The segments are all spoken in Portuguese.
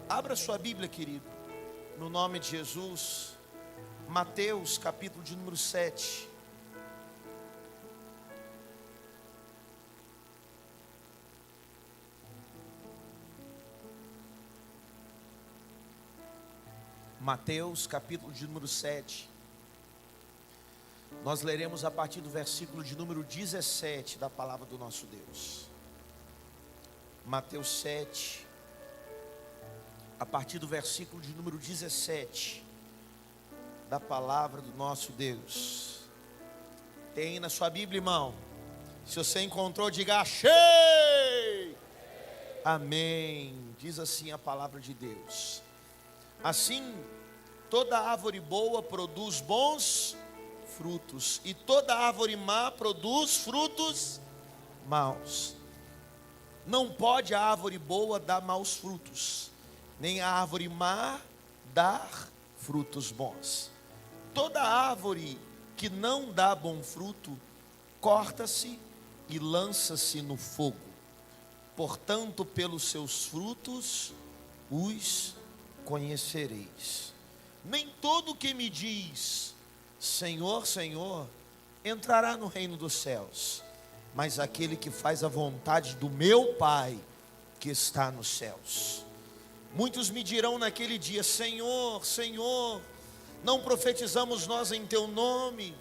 Abra sua Bíblia, querido, no nome de Jesus, Mateus, capítulo de número 7. Mateus, capítulo de número 7. Nós leremos a partir do versículo de número 17 da palavra do nosso Deus. Mateus 7, a partir do versículo de número 17 da palavra do nosso Deus. Tem na sua Bíblia, irmão? Se você encontrou, diga achei! Amém. Diz assim a palavra de Deus: assim, toda árvore boa produz bons frutos, e toda árvore má produz frutos maus. Não pode a árvore boa dar maus frutos, nem a árvore má dar frutos bons. Toda árvore que não dá bom fruto, corta-se e lança-se no fogo. Portanto, pelos seus frutos os conhecereis. Nem todo que me diz Senhor, Senhor, entrará no reino dos céus, mas aquele que faz a vontade do meu Pai que está nos céus. Muitos me dirão naquele dia: Senhor, Senhor, não profetizamos nós em teu nome,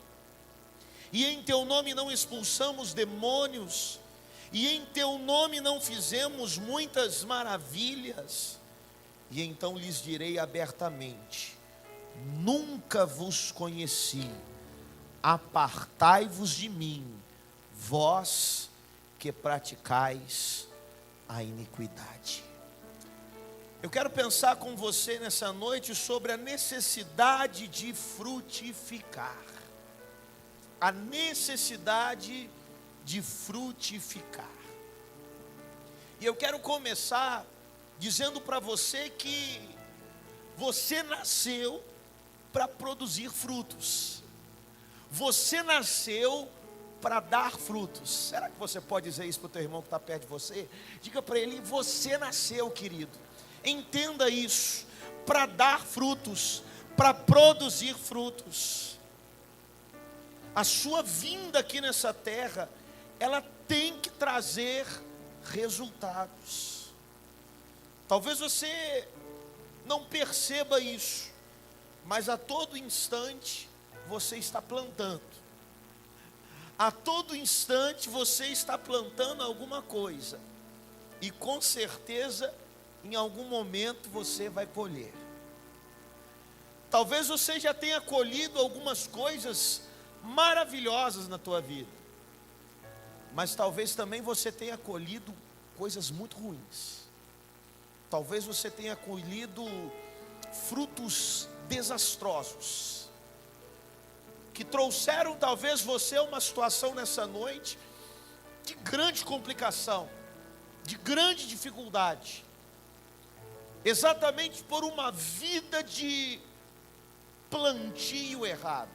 e em teu nome não expulsamos demônios, e em teu nome não fizemos muitas maravilhas? E então lhes direi abertamente: nunca vos conheci, apartai-vos de mim, vós que praticais a iniquidade. Eu quero pensar com você nessa noite sobre a necessidade de frutificar. A necessidade de frutificar. E eu quero começar dizendo para você que você nasceu para produzir frutos. Você nasceu para dar frutos. Será que você pode dizer isso para o teu irmão que está perto de você? Diga para ele: você nasceu, querido. Entenda isso, para dar frutos, para produzir frutos. A sua vinda aqui nessa terra, ela tem que trazer resultados. Talvez você não perceba isso, mas a todo instante você está plantando. A todo instante você está plantando alguma coisa, e com certeza em algum momento você vai colher. Talvez você já tenha colhido algumas coisas maravilhosas na tua vida, mas talvez também você tenha colhido coisas muito ruins. Talvez você tenha colhido frutos desastrosos, que trouxeram talvez você a uma situação nessa noite de grande complicação, de grande dificuldade, exatamente por uma vida de plantio errado.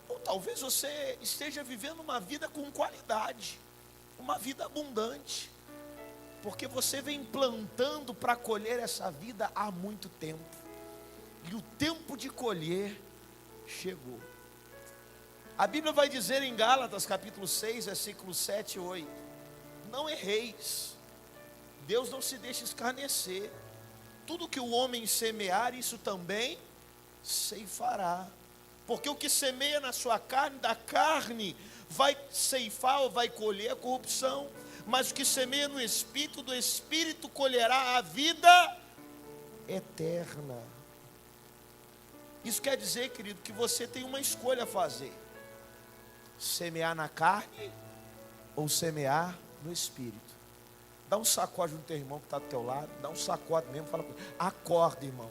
Ou talvez você esteja vivendo uma vida com qualidade, uma vida abundante, porque você vem plantando para colher essa vida há muito tempo, e o tempo de colher chegou. A Bíblia vai dizer em Gálatas capítulo 6, versículos 7 e 8: não erreis, Deus não se deixa escarnecer. Tudo que o homem semear, isso também ceifará. Porque o que semeia na sua carne, da carne vai ceifar ou vai colher a corrupção. Mas o que semeia no Espírito, do Espírito colherá a vida eterna. Isso quer dizer, querido, que você tem uma escolha a fazer: semear na carne ou semear no Espírito. Dá um sacode no teu irmão que está do teu lado, dá um sacode mesmo, fala com ele: acorda, irmão,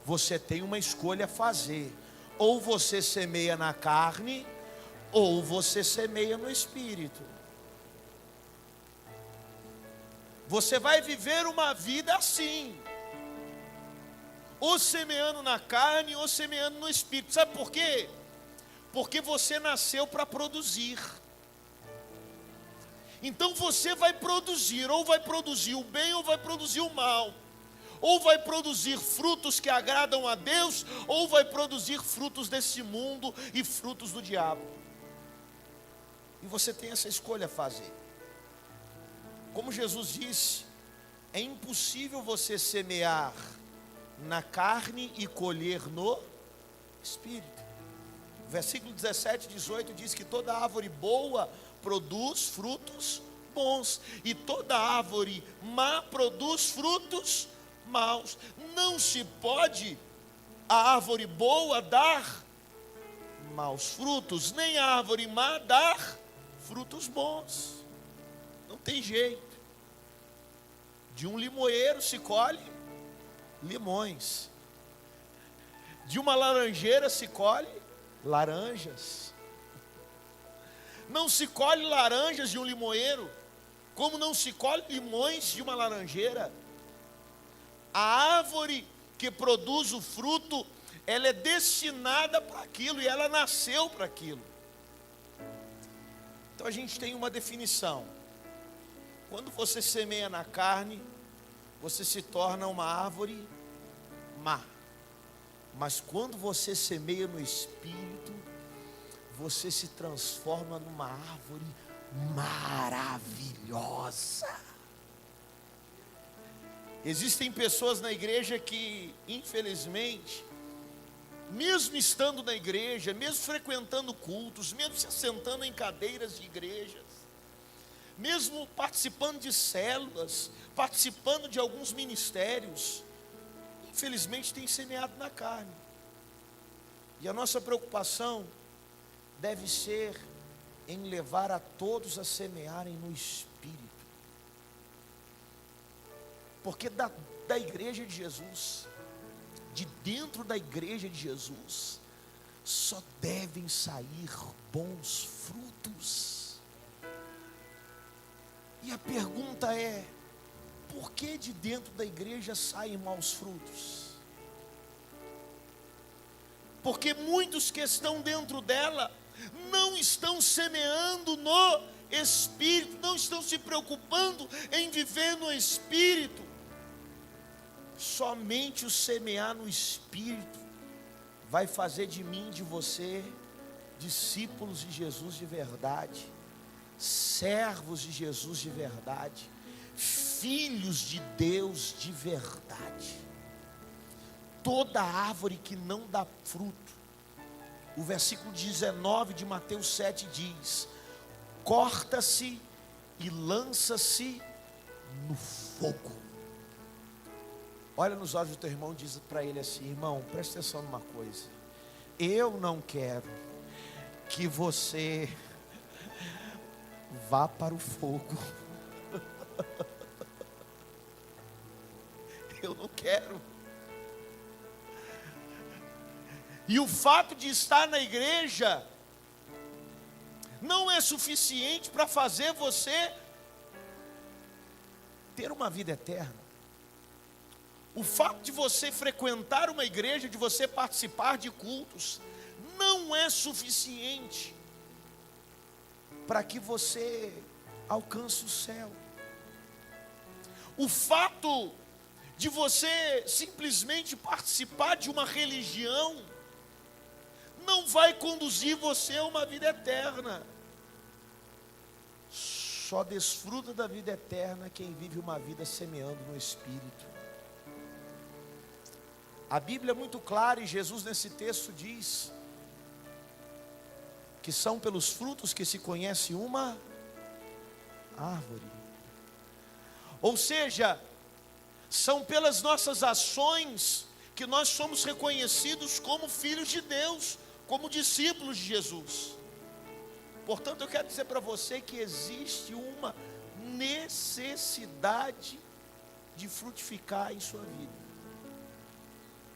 você tem uma escolha a fazer. Ou você semeia na carne, ou você semeia no Espírito. Você vai viver uma vida assim, ou semeando na carne, ou semeando no Espírito. Sabe por quê? Porque você nasceu para produzir. Então você vai produzir, ou vai produzir o bem, ou vai produzir o mal. ou vai produzir frutos que agradam a Deus, ou vai produzir frutos desse mundo e frutos do diabo. E você tem essa escolha a fazer. Como Jesus disse, é impossível você semear na carne e colher no Espírito. Versículo 17 e 18 diz que toda árvore boa produz frutos bons, e toda árvore má produz frutos maus. Não se pode a árvore boa dar maus frutos, nem a árvore má dar frutos bons. Não tem jeito. De um limoeiro se colhe limões, de uma laranjeira se colhe laranjas. Não se colhe laranjas de um limoeiro, como não se colhe limões de uma laranjeira. A árvore que produz o fruto, ela é destinada para aquilo, e ela nasceu para aquilo. Então a gente tem uma definição. Quando você semeia na carne, você se torna uma árvore má. Mas quando você semeia no Espírito, você se transforma numa árvore maravilhosa. Existem pessoas na igreja que, infelizmente, mesmo estando na igreja, mesmo frequentando cultos, mesmo se assentando em cadeiras de igrejas, mesmo participando de células, participando de alguns ministérios, infelizmente tem semeado na carne. E a nossa preocupação deve ser em levar a todos a semearem no Espírito. Porque da igreja de Jesus, de dentro da igreja de Jesus, só devem sair bons frutos. E a pergunta é: por que de dentro da igreja saem maus frutos? Porque muitos que estão dentro dela não estão semeando no Espírito, não estão se preocupando em viver no Espírito. Somente o semear no Espírito vai fazer de mim, de você, discípulos de Jesus de verdade, servos de Jesus de verdade, filhos de Deus de verdade. Toda árvore que não dá fruto, o versículo 19 de Mateus 7 diz: corta-se e lança-se no fogo. Olha nos olhos do teu irmão e diz para ele assim: irmão, presta atenção numa coisa. Eu não quero que você vá para o fogo. Eu não quero. E o fato de estar na igreja não é suficiente para fazer você ter uma vida eterna. O fato de você frequentar uma igreja, de você participar de cultos, não é suficiente para que você alcance o céu. O fato de você simplesmente participar de uma religião não vai conduzir você a uma vida eterna. Só desfruta da vida eterna quem vive uma vida semeando no Espírito. A Bíblia é muito clara, e Jesus nesse texto diz que são pelos frutos que se conhece uma árvore. Ou seja, são pelas nossas ações que nós somos reconhecidos como filhos de Deus, como discípulos de Jesus. Portanto, eu quero dizer para você que existe uma necessidade de frutificar em sua vida.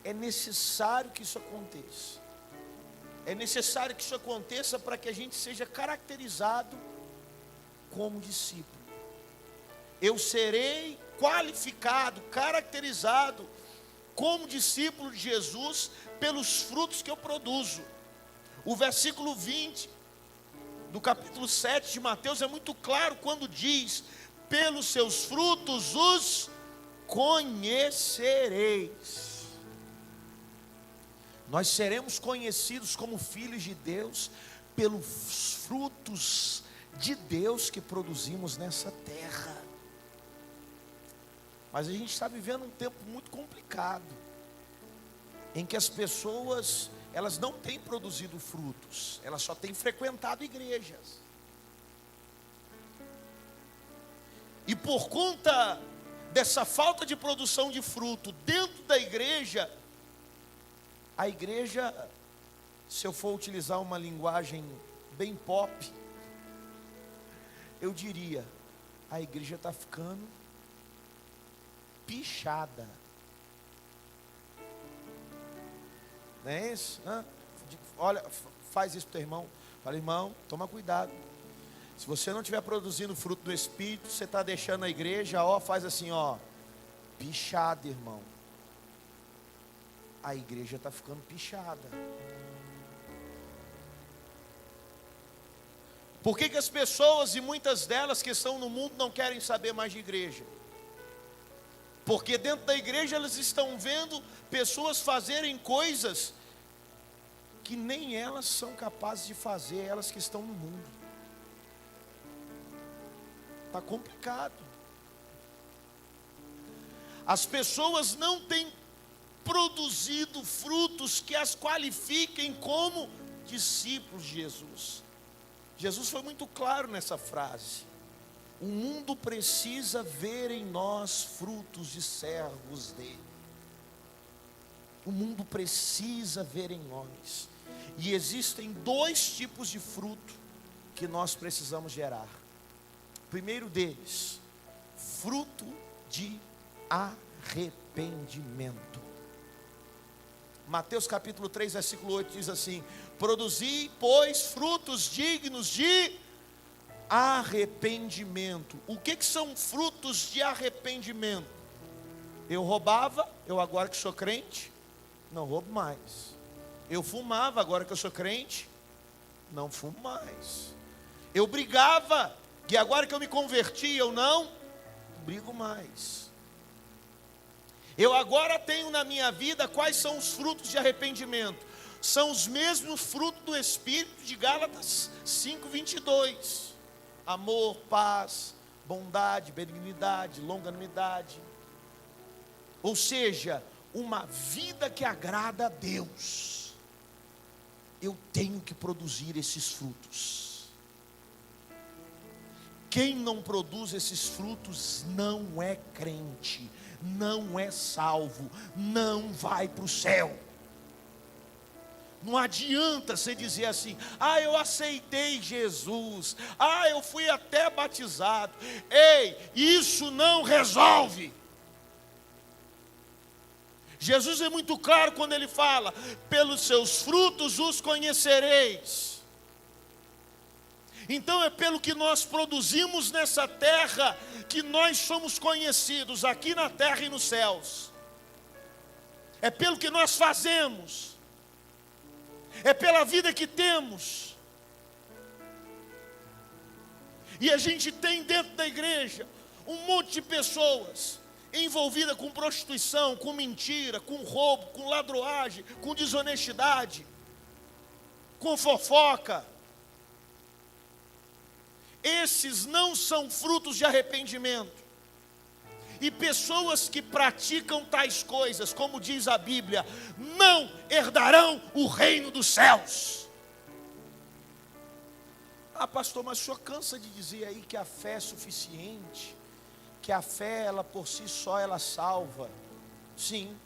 É necessário que isso aconteça. É necessário que isso aconteça para que a gente seja caracterizado como discípulo. Eu serei qualificado, caracterizado como discípulo de Jesus pelos frutos que eu produzo. O versículo 20 do capítulo 7 de Mateus é muito claro quando diz: pelos seus frutos os conhecereis. Nós seremos conhecidos como filhos de Deus pelos frutos de Deus que produzimos nessa terra. Mas a gente está vivendo um tempo muito complicado, em que as pessoas, elas não têm produzido frutos, elas só têm frequentado igrejas. E por conta dessa falta de produção de fruto dentro da igreja, a igreja, se eu for utilizar uma linguagem bem pop, eu diria, a igreja está ficando pichada. Não é isso? Olha, faz isso para o teu irmão. Fala, irmão, toma cuidado. Se você não estiver produzindo fruto do Espírito, você está deixando a igreja, faz assim, pichada, irmão. A igreja está ficando pichada. Por que as pessoas, e muitas delas que estão no mundo, não querem saber mais de igreja? Porque dentro da igreja elas estão vendo pessoas fazerem coisas que nem elas são capazes de fazer, elas que estão no mundo. Está complicado. As pessoas não têm produzido frutos que as qualifiquem como discípulos de Jesus. Jesus foi muito claro nessa frase. O mundo precisa ver em nós frutos de servos dele. O mundo precisa ver em nós. E existem dois tipos de fruto que nós precisamos gerar. O primeiro deles, fruto de arrependimento. Mateus capítulo 3, versículo 8 diz assim: produzi, pois, frutos dignos de arrependimento. O que são frutos de arrependimento? Eu roubava, eu agora que sou crente, não roubo mais. Eu fumava, agora que eu sou crente, não fumo mais. Eu brigava, e agora que eu me converti, eu não brigo mais. Eu agora tenho na minha vida, quais são os frutos de arrependimento? São os mesmos frutos do Espírito de Gálatas 5:22. Amor, paz, bondade, benignidade, longanimidade. Ou seja, uma vida que agrada a Deus. Eu tenho que produzir esses frutos. Quem não produz esses frutos não é crente, não é salvo, não vai para o céu. Não adianta você dizer assim: eu aceitei Jesus, eu fui até batizado. Ei, isso não resolve. Jesus é muito claro quando ele fala: pelos seus frutos os conhecereis. Então é pelo que nós produzimos nessa terra que nós somos conhecidos, aqui na terra e nos céus. É pelo que nós fazemos. É pela vida que temos. E a gente tem dentro da igreja um monte de pessoas envolvidas com prostituição, com mentira, com roubo, com ladroagem, com desonestidade, com fofoca. Esses não são frutos de arrependimento. E pessoas que praticam tais coisas, como diz a Bíblia, não herdarão o reino dos céus. Pastor, mas o senhor cansa de dizer aí que a fé é suficiente, que a fé, ela por si só, ela salva. Sim.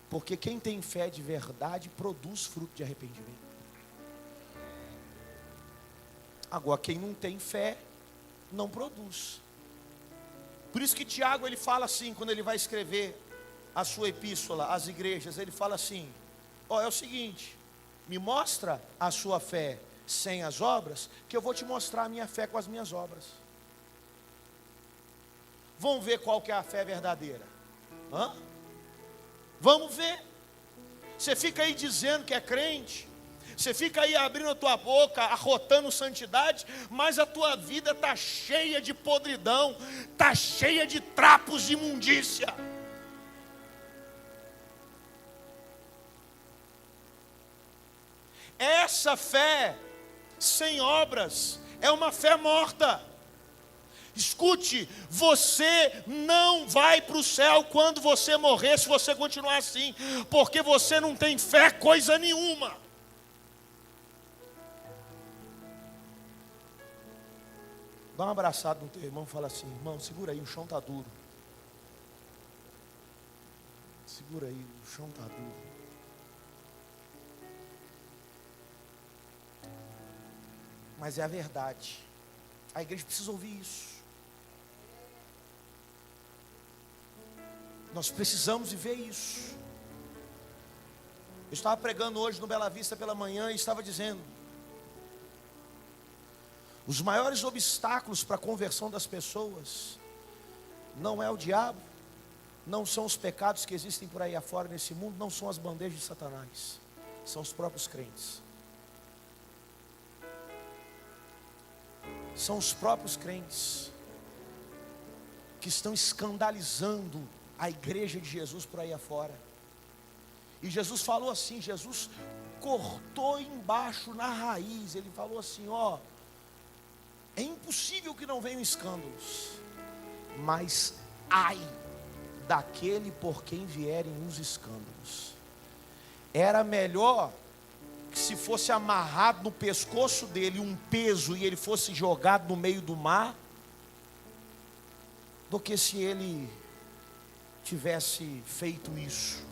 Porque quem tem fé de verdade produz fruto de arrependimento. Agora, quem não tem fé, não produz. Por isso que Tiago, ele fala assim, quando ele vai escrever a sua epístola às igrejas, ele fala assim: é o seguinte, me mostra a sua fé sem as obras, que eu vou te mostrar a minha fé com as minhas obras. Vamos ver qual que é a fé verdadeira. Vamos ver. Você fica aí dizendo que é crente, Você fica aí abrindo a tua boca, arrotando santidade, mas a tua vida está cheia de podridão, está cheia de trapos de imundícia. Essa fé sem obras é uma fé morta. Escute, você não vai para o céu quando você morrer, se você continuar assim, porque você não tem fé coisa nenhuma. Dá um abraçado no teu irmão e fala assim: irmão, segura aí, o chão está duro. Segura aí, o chão está duro. Mas é a verdade. A igreja precisa ouvir isso. Nós precisamos viver isso. Eu estava pregando hoje no Bela Vista pela manhã e estava dizendo: os maiores obstáculos para a conversão das pessoas não é o diabo, não são os pecados que existem por aí afora nesse mundo, não são as bandejas de Satanás, são os próprios crentes. São os próprios crentes que estão escandalizando a igreja de Jesus por aí afora. E Jesus falou assim, Jesus cortou embaixo na raiz. Ele falou assim: ó, é impossível que não venham escândalos, mas ai daquele por quem vierem os escândalos. Era melhor que se fosse amarrado no pescoço dele um peso e ele fosse jogado no meio do mar, do que se ele tivesse feito isso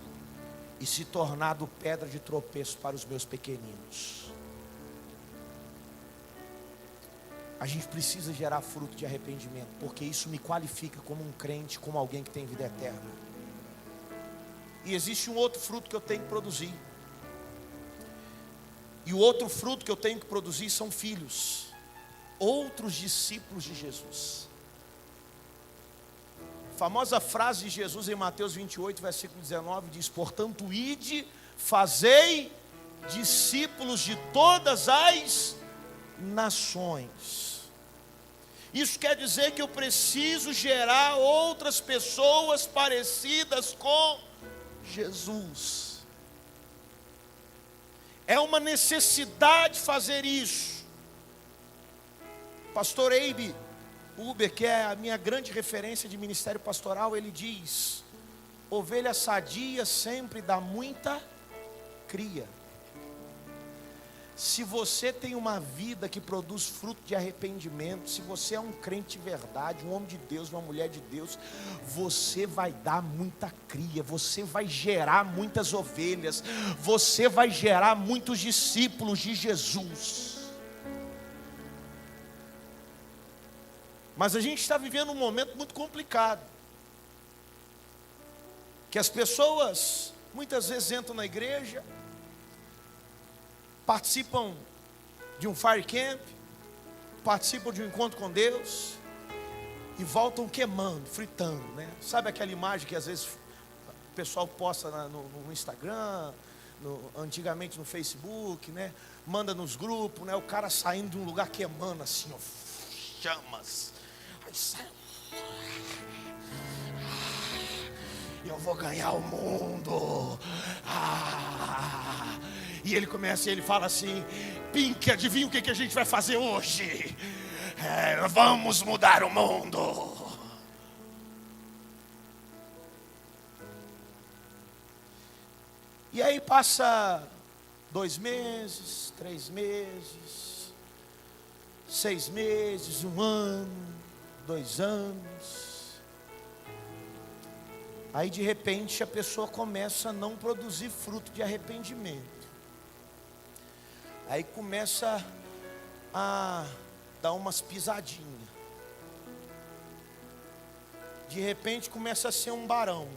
e se tornado pedra de tropeço para os meus pequeninos. A gente precisa gerar fruto de arrependimento, porque isso me qualifica como um crente, como alguém que tem vida eterna. E existe um outro fruto que eu tenho que produzir. E o outro fruto que eu tenho que produzir são filhos, outros discípulos de Jesus. A famosa frase de Jesus em Mateus 28, versículo 19, diz: portanto, ide, fazei discípulos de todas as nações. Isso quer dizer que eu preciso gerar outras pessoas parecidas com Jesus. É uma necessidade fazer isso. Pastor Eibe Uber, que é a minha grande referência de ministério pastoral, ele diz: ovelha sadia sempre dá muita cria. Se você tem uma vida que produz fruto de arrependimento, se você é um crente de verdade, um homem de Deus, uma mulher de Deus, você vai dar muita cria, você vai gerar muitas ovelhas, você vai gerar muitos discípulos de Jesus. Mas a gente está vivendo um momento muito complicado, que as pessoas muitas vezes entram na igreja, participam de um fire camp, participam de um encontro com Deus e voltam queimando, fritando, né? Sabe aquela imagem que às vezes o pessoal posta no Instagram, antigamente no Facebook, né? Manda nos grupos, né? O cara saindo de um lugar queimando assim, ó, chamas. Aí sai, eu vou ganhar o mundo. E ele começa, ele fala assim: Pink, adivinha o que a gente vai fazer hoje? Vamos mudar o mundo. E aí passa 2 meses, 3 meses, 6 meses, 1 ano, 2 anos. Aí de repente a pessoa começa a não produzir fruto de arrependimento. Aí começa a dar umas pisadinhas. De repente começa a ser um barão.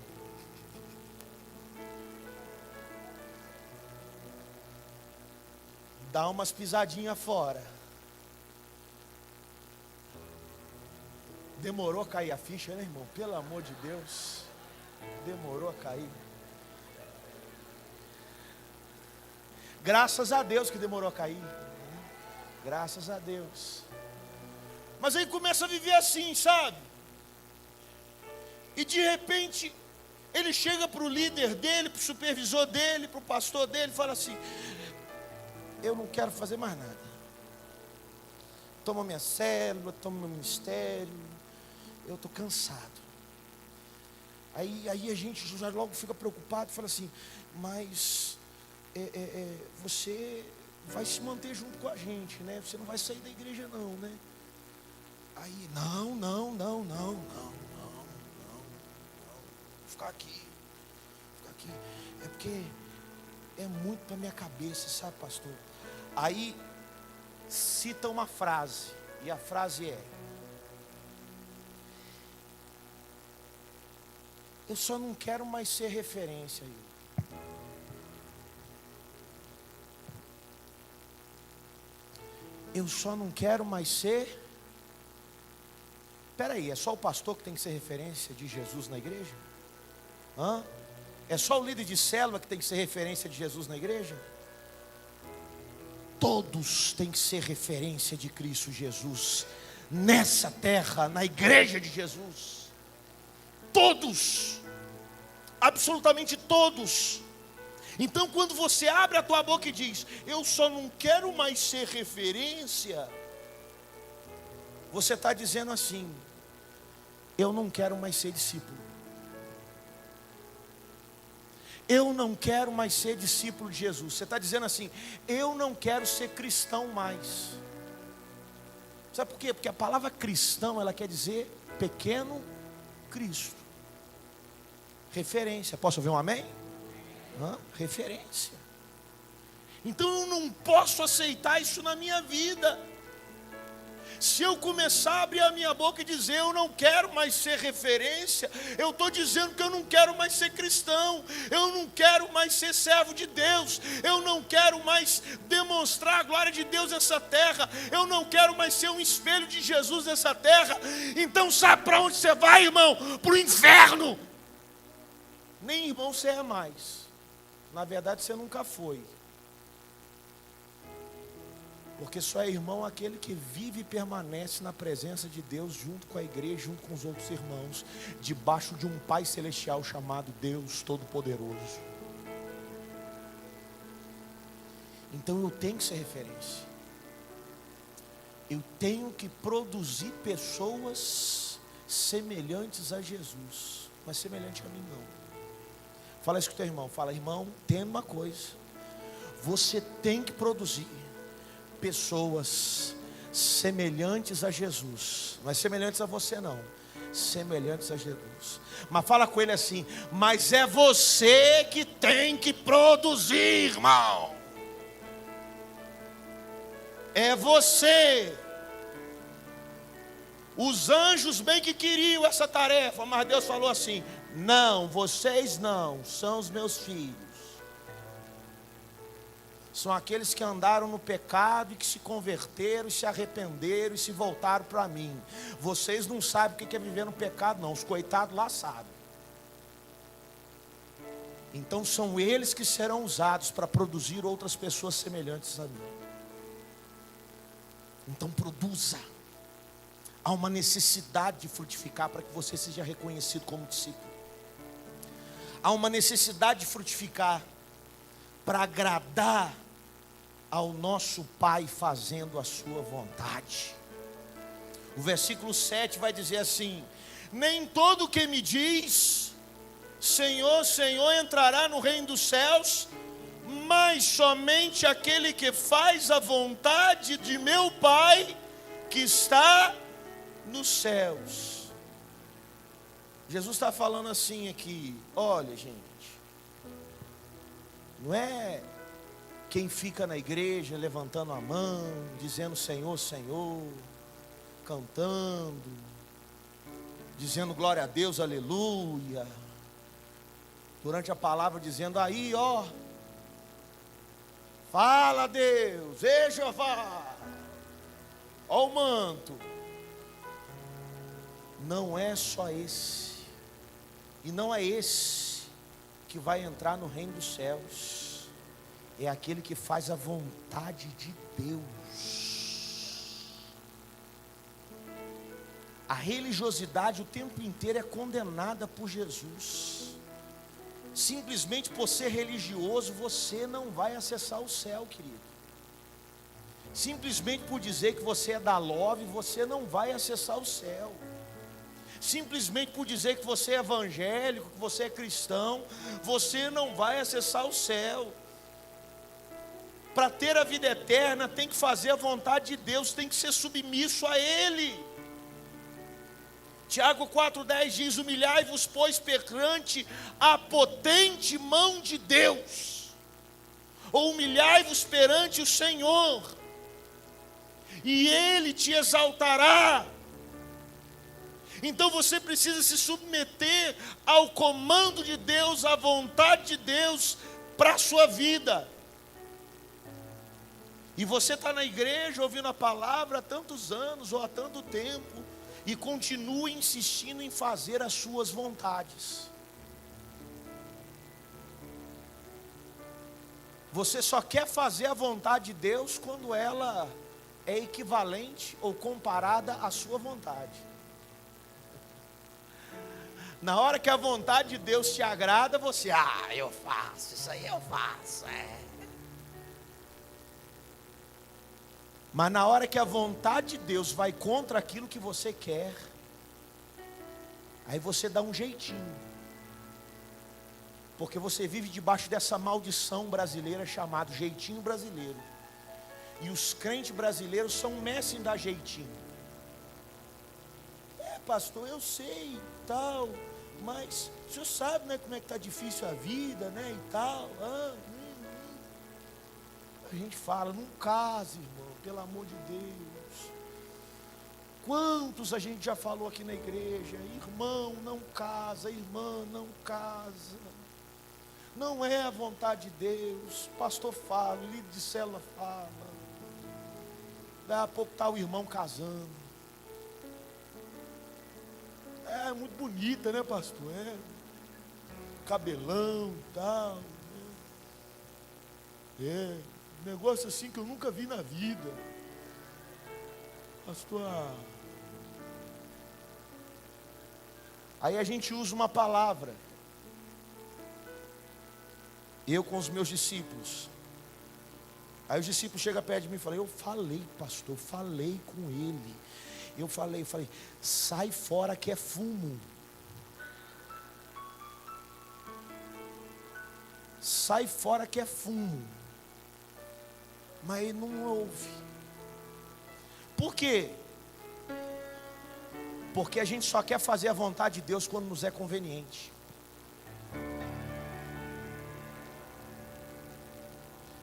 Dá umas pisadinhas fora. Demorou a cair a ficha, né, irmão? Pelo amor de Deus. Demorou a cair. Graças a Deus que demorou a cair. Graças a Deus. Mas aí começa a viver assim, sabe? E de repente, ele chega para o líder dele, para o supervisor dele, para o pastor dele, e fala assim: eu não quero fazer mais nada. Toma minha célula, toma meu ministério, eu estou cansado. Aí a gente já logo fica preocupado e fala assim: mas você vai se manter junto com a gente, né? Você não vai sair da igreja não, né? Aí, não. Vou ficar aqui. É porque é muito para minha cabeça, sabe, pastor? Aí cita uma frase, e a frase é: eu só não quero mais ser referência aí. Eu só não quero mais ser. Espera aí, é só o pastor que tem que ser referência de Jesus na igreja? Hã? É só o líder de célula que tem que ser referência de Jesus na igreja? Todos têm que ser referência de Cristo Jesus nessa terra, na igreja de Jesus. Todos, absolutamente todos. Então quando você abre a tua boca e diz: eu só não quero mais ser referência, você está dizendo assim: eu não quero mais ser discípulo. Eu não quero mais ser discípulo de Jesus. Você está dizendo assim: eu não quero ser cristão mais. Sabe por quê? Porque a palavra cristão, ela quer dizer pequeno Cristo. Referência. Posso ouvir um amém? Referência. Então eu não posso aceitar isso na minha vida. Se eu começar a abrir a minha boca e dizer eu não quero mais ser referência, eu estou dizendo que eu não quero mais ser cristão, eu não quero mais ser servo de Deus, eu não quero mais demonstrar a glória de Deus nessa terra, eu não quero mais ser um espelho de Jesus nessa terra. Então sabe para onde você vai, irmão? Para o inferno. Nem irmão você é mais. Na verdade você nunca foi. Porque só é irmão aquele que vive e permanece na presença de Deus, junto com a igreja, junto com os outros irmãos, debaixo de um Pai Celestial chamado Deus Todo-Poderoso. Então eu tenho que ser referência. Eu tenho que produzir pessoas semelhantes a Jesus. Mas semelhante a mim não. Fala isso com o teu irmão. Fala: irmão, tem uma coisa. Você tem que produzir pessoas semelhantes a Jesus. Não é semelhantes a você não, semelhantes a Jesus. Mas fala com ele assim: mas é você que tem que produzir, irmão. É você. Os anjos bem que queriam essa tarefa, mas Deus falou assim: não, vocês não, são os meus filhos. São aqueles que andaram no pecado e que se converteram, e se arrependeram e se voltaram para mim. Vocês não sabem o que é viver no pecado não, os coitados lá sabem. Então são eles que serão usados para produzir outras pessoas semelhantes a mim. Então produza. Há uma necessidade de frutificar para que você seja reconhecido como discípulo. Há uma necessidade de frutificar para agradar ao nosso Pai fazendo a sua vontade. O versículo 7 vai dizer assim: nem todo que me diz Senhor, Senhor entrará no reino dos céus, mas somente aquele que faz a vontade de meu Pai que está nos céus. Jesus está falando assim aqui: olha, gente, não é quem fica na igreja levantando a mão, dizendo Senhor, Senhor, cantando, dizendo glória a Deus, aleluia, durante a palavra dizendo aí, ó, fala Deus, ei Jeová, ó o manto. Não é só esse, e não é esse que vai entrar no reino dos céus. é aquele que faz a vontade de Deus. A religiosidade o tempo inteiro é condenada por Jesus. Simplesmente por ser religioso, você não vai acessar o céu, querido. Simplesmente por dizer que você é da Love, você não vai acessar o céu. Simplesmente por dizer que você é evangélico, que você é cristão, você não vai acessar o céu. Para ter a vida eterna, tem que fazer a vontade de Deus, tem que ser submisso a Ele. Tiago 4,10 diz: humilhai-vos, pois, perante a potente mão de Deus, ou humilhai-vos perante o Senhor, e Ele te exaltará. Então você precisa se submeter ao comando de Deus, à vontade de Deus para a sua vida. E você está na igreja ouvindo a palavra há tantos anos ou há tanto tempo, e continua insistindo em fazer as suas vontades. Você só quer fazer a vontade de Deus quando ela é equivalente ou comparada à sua vontade. Na hora que a vontade de Deus te agrada, você, eu faço, isso aí eu faço, Mas na hora que a vontade de Deus vai contra aquilo que você quer, aí você dá um jeitinho. Porque você vive debaixo dessa maldição brasileira chamada jeitinho brasileiro. E os crentes brasileiros são mestres em dar jeitinho. Pastor, eu sei e tal, mas o senhor sabe, né, como é que está difícil a vida, né, e tal. A gente fala, não case, irmão, pelo amor de Deus. Quantos a gente já falou aqui na igreja: irmão, não casa, irmã, não casa. Não é a vontade de Deus. Pastor fala, líder de célula fala. Daqui a pouco está o irmão casando. É muito bonita, né, pastor? Cabelão e tal. Negócio assim que eu nunca vi na vida. Pastor. Aí a gente usa uma palavra. Eu com os meus discípulos. Aí os discípulos chegam perto de mim e falam: eu falei, pastor, falei com ele. Eu falei, sai fora que é fumo. Sai fora que é fumo. Mas ele não ouve. Por quê? Porque a gente só quer fazer a vontade de Deus quando nos é conveniente.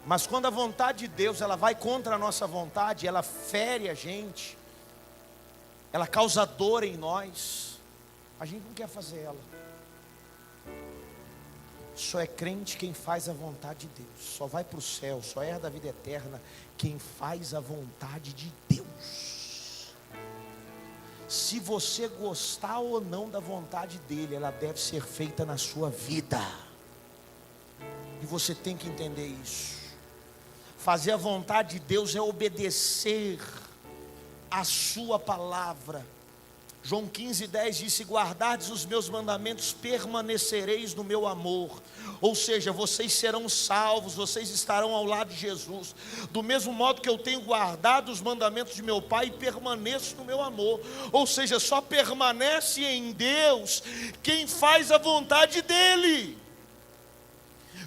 Mas quando a vontade de Deus ela vai contra a nossa vontade, ela fere a gente, ela causa dor em nós, a gente não quer fazer ela. Só é crente quem faz a vontade de Deus. Só vai para o céu, só herda a vida eterna quem faz a vontade de Deus. Se você gostar ou não da vontade dele, ela deve ser feita na sua vida. E você tem que entender isso. Fazer a vontade de Deus é obedecer a sua palavra. João 15:10 diz: se guardardes os meus mandamentos, permanecereis no meu amor. Ou seja, vocês serão salvos, vocês estarão ao lado de Jesus. Do mesmo modo que eu tenho guardado os mandamentos de meu Pai e permaneço no meu amor. Ou seja, só permanece em Deus quem faz a vontade dEle.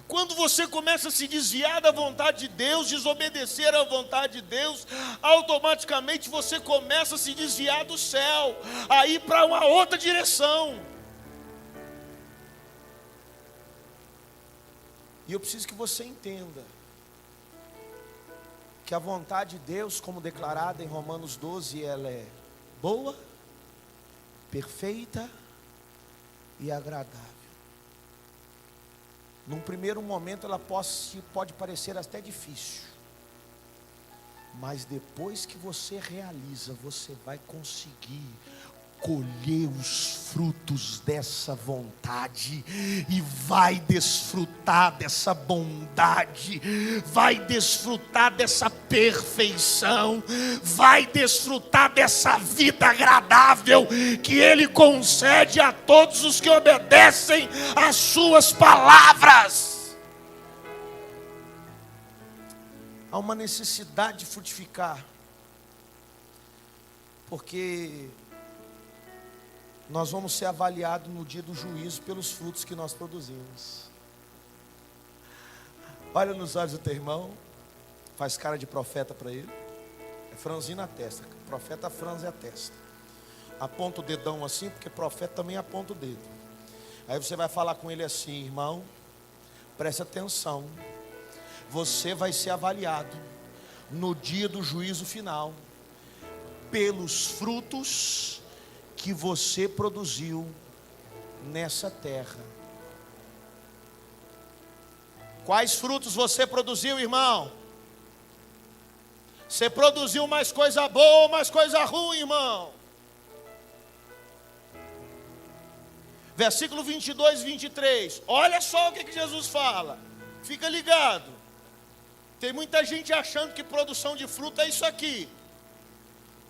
Quando você começa a se desviar da vontade de Deus, desobedecer à vontade de Deus, automaticamente você começa a se desviar do céu, a ir para uma outra direção. E eu preciso que você entenda que a vontade de Deus, como declarada em Romanos 12, ela é boa, perfeita e agradável. Num primeiro momento ela pode parecer até difícil, mas depois que você realiza, você vai conseguir colher os frutos dessa vontade e vai desfrutar dessa bondade, vai desfrutar dessa perfeição, vai desfrutar dessa vida agradável que Ele concede a todos os que obedecem às suas palavras. Há uma necessidade de frutificar, porque nós vamos ser avaliados no dia do juízo pelos frutos que nós produzimos. Olha nos olhos do teu irmão, faz cara de profeta para ele, é franzir na testa, profeta franze a testa, aponta o dedão assim, porque profeta também aponta o dedo. Aí você vai falar com ele assim: irmão, preste atenção, você vai ser avaliado no dia do juízo final pelos frutos que você produziu nessa terra. Quais frutos você produziu, irmão? Você produziu mais coisa boa ou mais coisa ruim, irmão? Versículo 22 e 23. Olha só o que Jesus fala. Fica ligado. Tem muita gente achando que produção de fruto é isso aqui.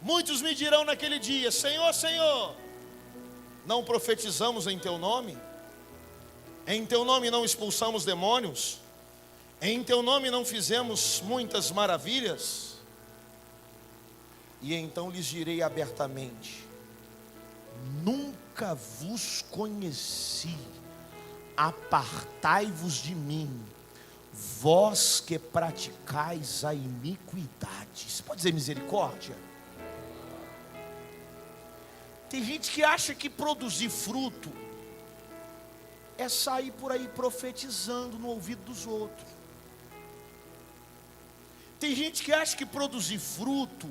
Muitos me dirão naquele dia: Senhor, Senhor, não profetizamos em Teu nome? Em Teu nome não expulsamos demônios? Em Teu nome não fizemos muitas maravilhas? E então lhes direi abertamente: nunca vos conheci, apartai-vos de mim, vós que praticais a iniquidade. Você pode dizer misericórdia? Tem gente que acha que produzir fruto é sair por aí profetizando no ouvido dos outros. Tem gente que acha que produzir fruto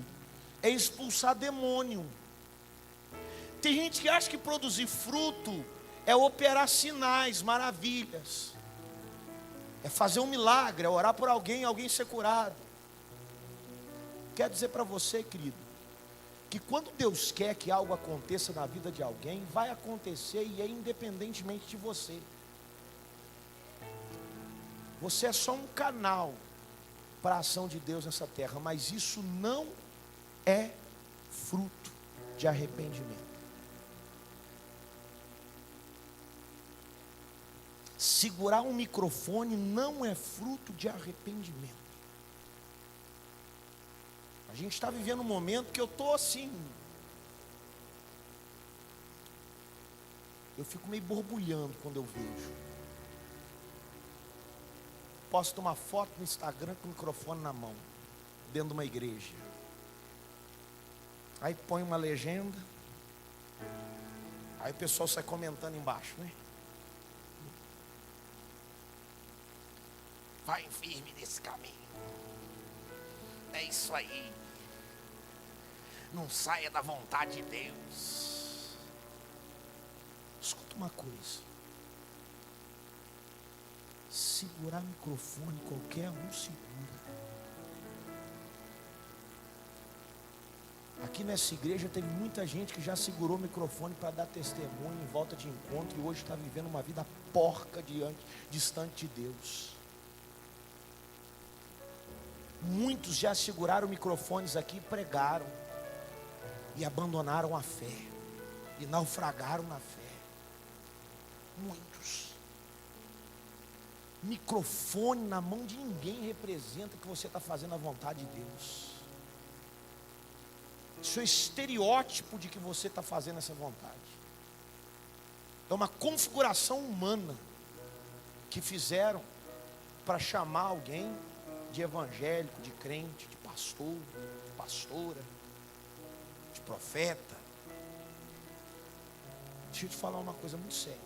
é expulsar demônio. Tem gente que acha que produzir fruto é operar sinais, maravilhas, é fazer um milagre, é orar por alguém, alguém ser curado. Quero dizer para você, querido, que quando Deus quer que algo aconteça na vida de alguém, vai acontecer, e é independentemente de você. Você é só um canal para a ação de Deus nessa terra, mas isso não é fruto de arrependimento. Segurar um microfone não é fruto de arrependimento. A gente está vivendo um momento que eu estou assim, eu fico meio borbulhando quando eu vejo. Posto uma foto no Instagram com o microfone na mão, dentro de uma igreja. Aí põe uma legenda, aí o pessoal sai comentando embaixo, né? Vai firme nesse caminho. É isso aí. Não saia da vontade de Deus. Escuta uma coisa. Segurar microfone, qualquer um segura. Aqui nessa igreja teve muita gente que já segurou o microfone para dar testemunho em volta de encontro, e hoje está vivendo uma vida porca distante de Deus. Muitos já seguraram microfones aqui e pregaram, e abandonaram a fé, e naufragaram na fé. Muitos. Microfone na mão de ninguém representa que você está fazendo a vontade de Deus. Isso é estereótipo de que você está fazendo essa vontade. É uma configuração humana que fizeram para chamar alguém de evangélico, de crente, de pastor, de pastora, de profeta. Deixa eu te falar uma coisa muito séria.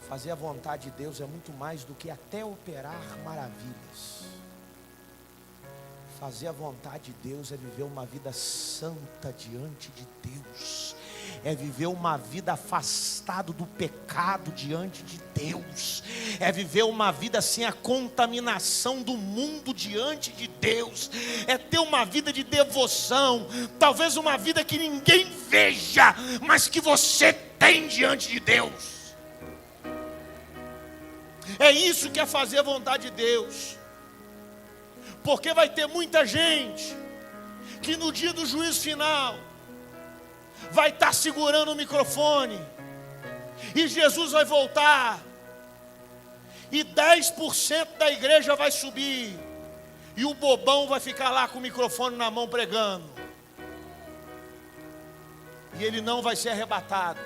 Fazer a vontade de Deus é muito mais do que até operar maravilhas. Fazer a vontade de Deus é viver uma vida santa diante de Deus. é viver uma vida afastado do pecado diante de Deus, é viver uma vida sem a contaminação do mundo diante de Deus, é ter uma vida de devoção, talvez uma vida que ninguém veja, mas que você tem diante de Deus. É isso que é fazer a vontade de Deus. Porque vai ter muita gente que no dia do juízo final vai estar segurando o microfone, e Jesus vai voltar, e 10% da igreja vai subir, e o bobão vai ficar lá com o microfone na mão pregando, e ele não vai ser arrebatado.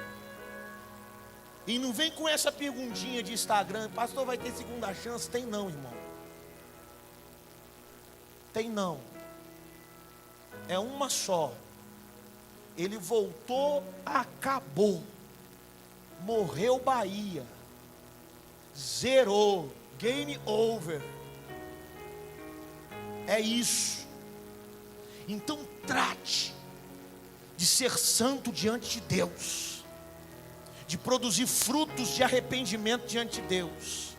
E não vem com essa perguntinha de Instagram: pastor, vai ter segunda chance? Tem não, irmão. Tem não. É uma só. Ele voltou, acabou. Morreu Bahia. Zerou. Game over. É isso. Então trate de ser santo diante de Deus, de produzir frutos de arrependimento diante de Deus.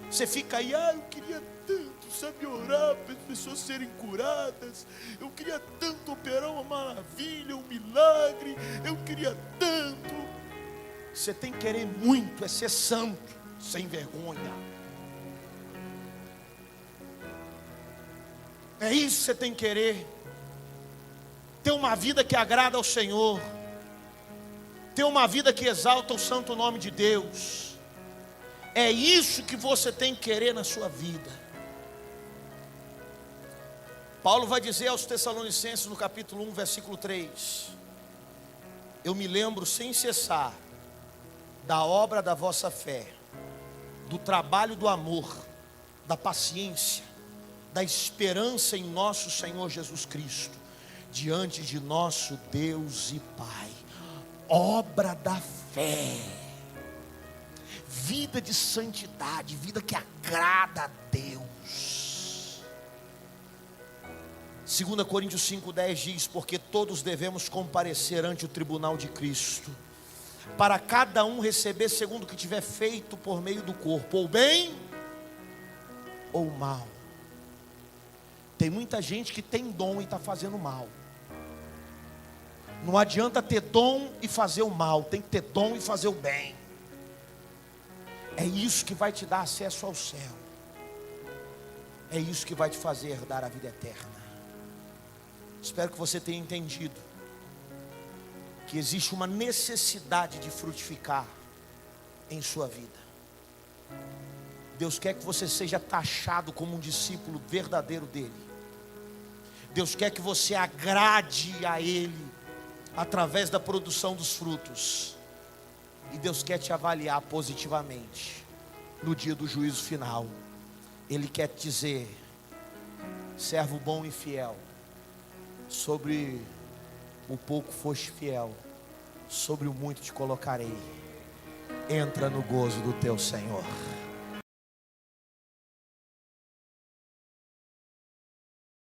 Você fica aí: eu queria tanto, sabe, orar para as pessoas serem curadas, eu queria tanto operar uma maravilha, um milagre, eu queria tanto. Você tem que querer muito, é ser santo, sem vergonha. É isso que você tem que querer. Ter uma vida que agrada ao Senhor, ter uma vida que exalta o santo nome de Deus. É isso que você tem que querer na sua vida. Paulo vai dizer aos Tessalonicenses no capítulo 1, versículo 3: eu me lembro sem cessar da obra da vossa fé, do trabalho do amor, da paciência, da esperança em nosso Senhor Jesus Cristo, diante de nosso Deus e Pai. Obra da fé, vida de santidade, vida que agrada a Deus. 2 Coríntios 5,10 diz: porque todos devemos comparecer ante o tribunal de Cristo, para cada um receber segundo o que tiver feito por meio do corpo, ou bem ou mal. Tem muita gente que tem dom e está fazendo mal. Não adianta ter dom e fazer o mal, tem que ter dom e fazer o bem. É isso que vai te dar acesso ao céu. É isso que vai te fazer herdar a vida eterna. Espero que você tenha entendido que existe uma necessidade de frutificar em sua vida. Deus quer que você seja taxado como um discípulo verdadeiro dele. Deus quer que você agrade a Ele através da produção dos frutos. E Deus quer te avaliar positivamente no dia do juízo final. Ele quer te dizer: servo bom e fiel, sobre o pouco foste fiel, sobre o muito te colocarei. Entra no gozo do teu Senhor.